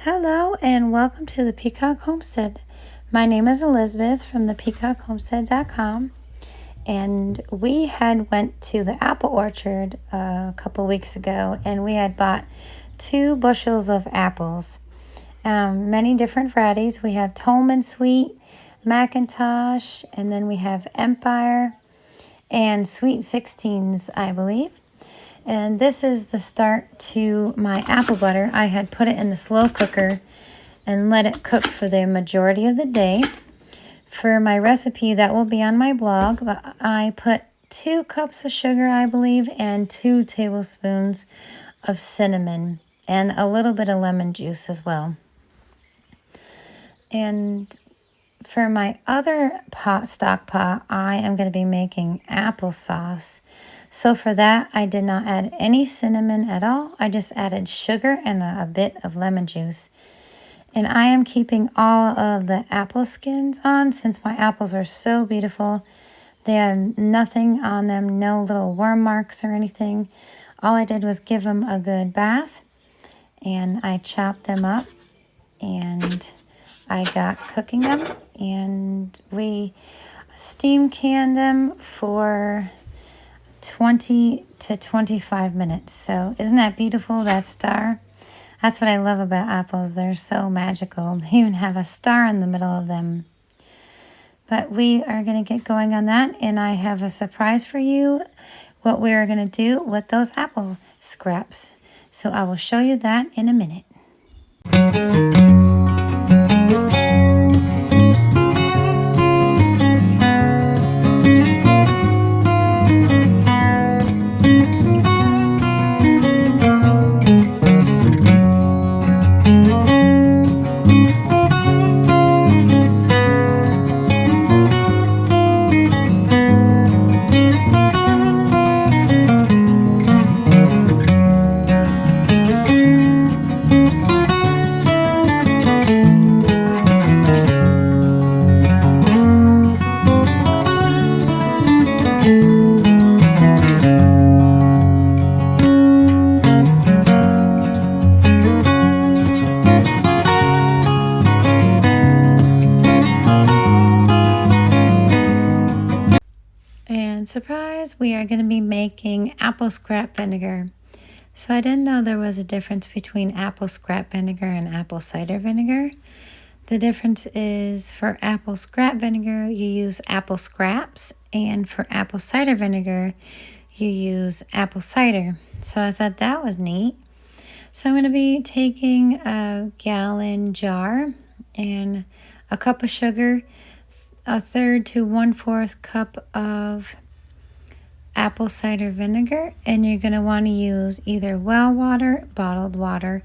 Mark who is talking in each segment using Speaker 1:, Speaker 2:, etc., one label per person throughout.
Speaker 1: Hello and welcome to the Peacock Homestead. My name is Elizabeth from the peacockhomestead.com, and we had went to the apple orchard a couple weeks ago, and we had bought 2 bushels of apples, many different varieties. We have Tolman Sweet, Macintosh, and then we have Empire and Sweet 16s, I believe. And this is the start to my apple butter. I had put it in the slow cooker and let it cook for the majority of the day. For my recipe, that will be on my blog, but I put 2 cups of sugar, I believe, and 2 tablespoons of cinnamon and a little bit of lemon juice as well. And for my other stock pot, I am going to be making applesauce. So for that, I did not add any cinnamon at all. I just added sugar and a bit of lemon juice. And I am keeping all of the apple skins on since my apples are so beautiful. They have nothing on them, no little worm marks or anything. All I did was give them a good bath, and I chopped them up, and I got cooking them, and we steam canned them for 20 to 25 minutes. So isn't that beautiful, that star? That's what I love about apples. They're so magical. They even have a star in the middle of them. But we are going to get going on that, and I have a surprise for you, what we are going to do with those apple scraps. So I will show you that in a minute. And surprise, we are going to be making apple scrap vinegar. So I didn't know there was a difference between apple scrap vinegar and apple cider vinegar. The difference is for apple scrap vinegar, you use apple scraps, and for apple cider vinegar, you use apple cider. So I thought that was neat. So I'm going to be taking a gallon jar and a cup of sugar, a 1/3 to 1/4 cup of apple cider vinegar, and you're going to want to use either well water, bottled water,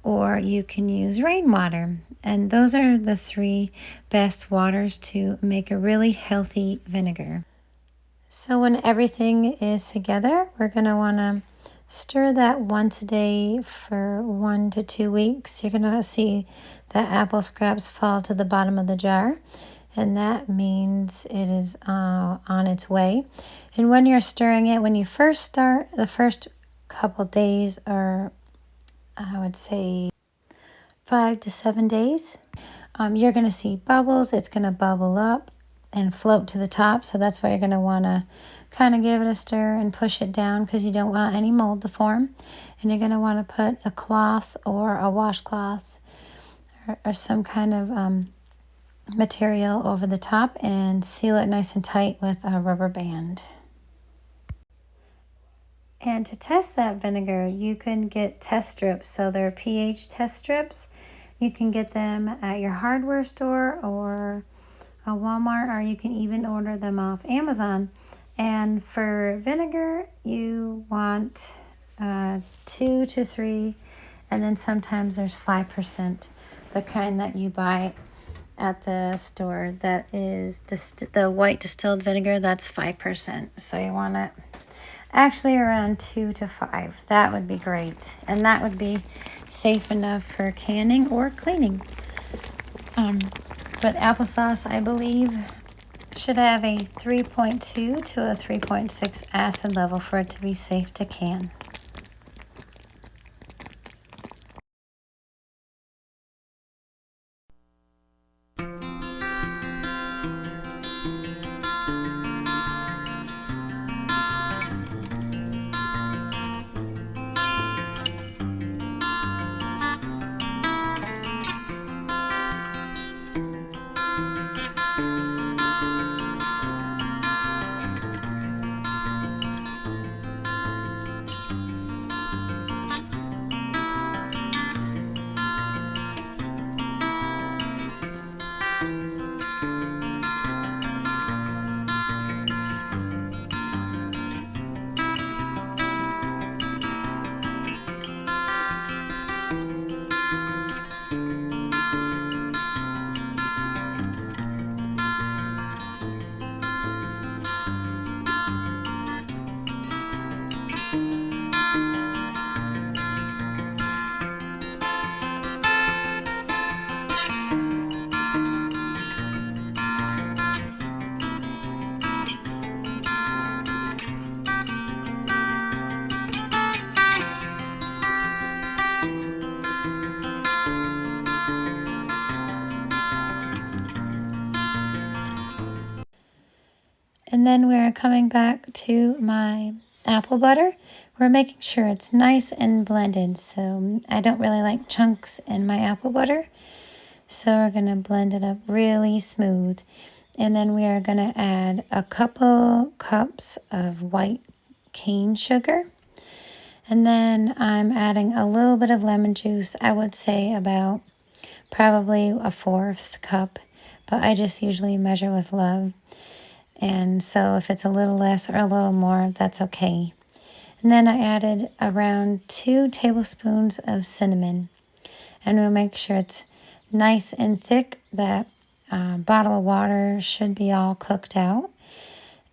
Speaker 1: or you can use rainwater. And those are the 3 best waters to make a really healthy vinegar. So when everything is together, we're going to want to stir that once a day for 1 to 2 weeks. You're going to see the apple scraps fall to the bottom of the jar, and that means it is on its way. And when you're stirring it, when you first start, the first couple days, or I would say 5 to 7 days, you're going to see bubbles. It's going to bubble up and float to the top. So that's why you're going to want to kind of give it a stir and push it down, because you don't want any mold to form. And you're going to want to put a cloth or a washcloth or some kind of material over the top and seal it nice and tight with a rubber band. And to test that vinegar, you can get test strips. So they're pH test strips. You can get them at your hardware store or a Walmart, or you can even order them off Amazon. And for vinegar, you want 2 to 3, and then sometimes there's 5%, the kind that you buy at the store. That is the white distilled vinegar. That's 5%. So you want it actually around 2 to 5. That would be great, and that would be safe enough for canning or cleaning. But applesauce, I believe, should have a 3.2 to a 3.6 acid level for it to be safe to can. And then we're coming back to my apple butter. We're making sure it's nice and blended. So I don't really like chunks in my apple butter. So we're going to blend it up really smooth. And then we are going to add a couple cups of white cane sugar. And then I'm adding a little bit of lemon juice. I would say about probably a 1/4 cup. But I just usually measure with love. And so if it's a little less or a little more, that's okay. And then I added around 2 tablespoons of cinnamon. And we'll make sure it's nice and thick. That bottle of water should be all cooked out.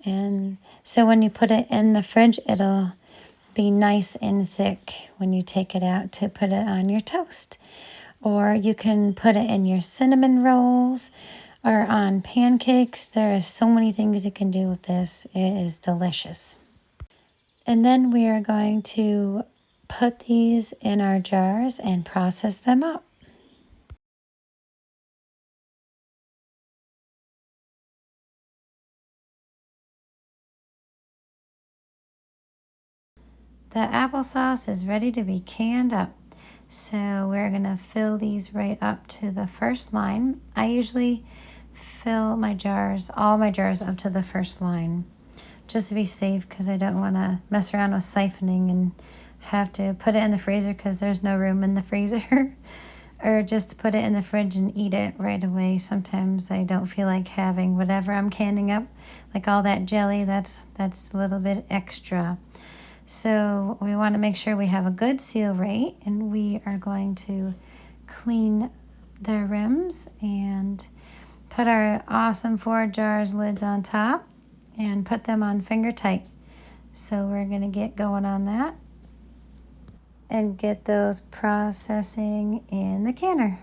Speaker 1: And so when you put it in the fridge, it'll be nice and thick when you take it out to put it on your toast. Or you can put it in your cinnamon rolls or on pancakes. There are so many things you can do with this. It is delicious. And then we are going to put these in our jars and process them up. The applesauce is ready to be canned up. So we're going to fill these right up to the first line. I usually fill my jars, all my jars up to the first line, just to be safe because I don't want to mess around with siphoning and have to put it in the freezer because there's no room in the freezer. Or just put it in the fridge and eat it right away. Sometimes I don't feel like having whatever I'm canning up, like all that jelly, that's a little bit extra. So we want to make sure we have a good seal rate, and we are going to clean the rims and put our awesome 4 jars lids on top and put them on finger tight. So we're going to get going on that and get those processing in the canner.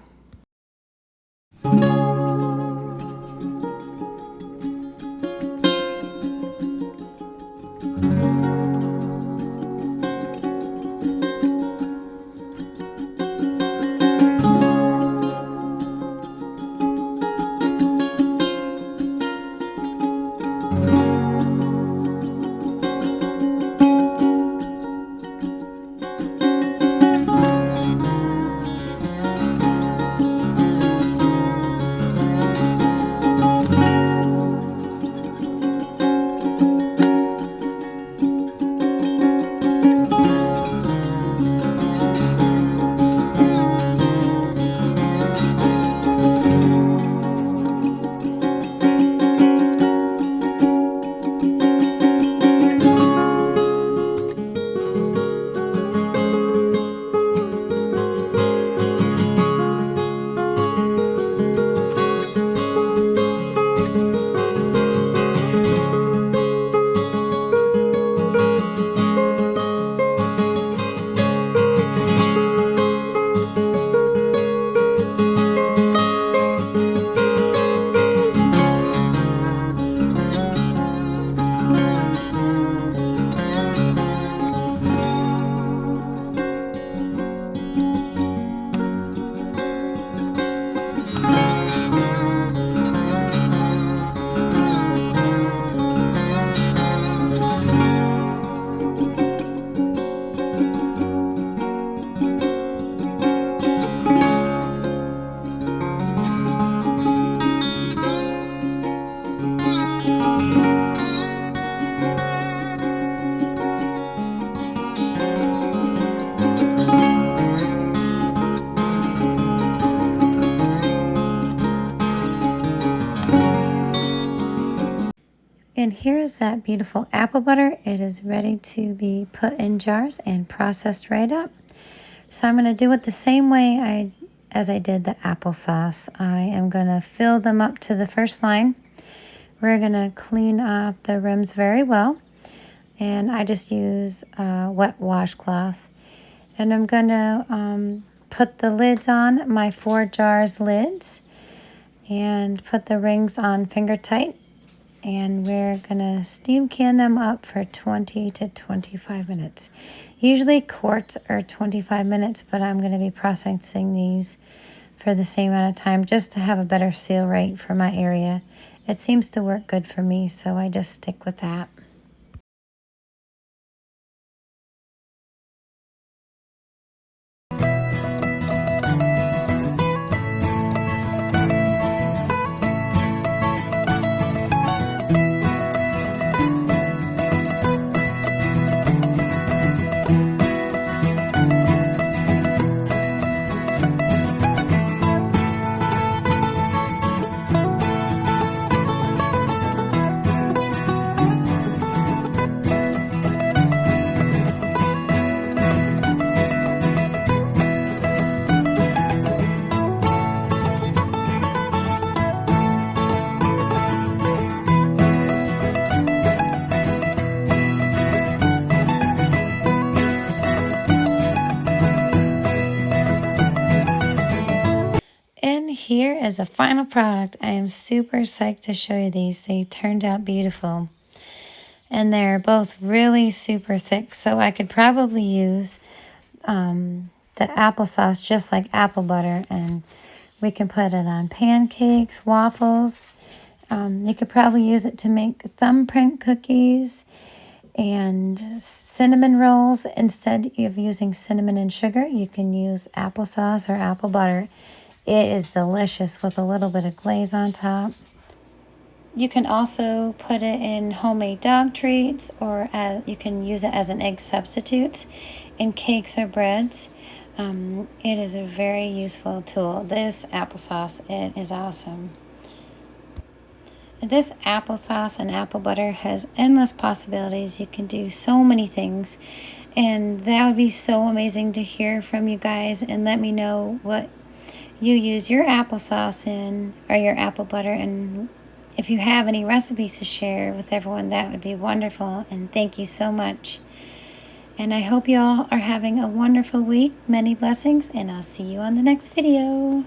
Speaker 1: And here is that beautiful apple butter. It is ready to be put in jars and processed right up. So I'm going to do it the same way as I did the applesauce. I am going to fill them up to the first line. We're going to clean up the rims very well. And I just use a wet washcloth. And I'm going to put the lids on, my 4 jars lids, and put the rings on finger tight. And we're gonna steam can them up for 20 to 25 minutes. Usually quarts are 25 minutes, but I'm gonna be processing these for the same amount of time just to have a better seal rate for my area. It seems to work good for me, so I just stick with that. And here is the final product. I am super psyched to show you these. They turned out beautiful. And they're both really super thick, so I could probably use the applesauce just like apple butter, and we can put it on pancakes, waffles. You could probably use it to make thumbprint cookies and cinnamon rolls. Instead of using cinnamon and sugar, you can use applesauce or apple butter. It is delicious with a little bit of glaze on top. You can also put it in homemade dog treats, or you can use it as an egg substitute in cakes or breads. It is a very useful tool. This applesauce, it is awesome. This applesauce and apple butter has endless possibilities. You can do so many things, and that would be so amazing to hear from you guys, and let me know what you use your applesauce in or your apple butter, and if you have any recipes to share with everyone, that would be wonderful. And thank you so much. And I hope you all are having a wonderful week. Many blessings, and I'll see you on the next video.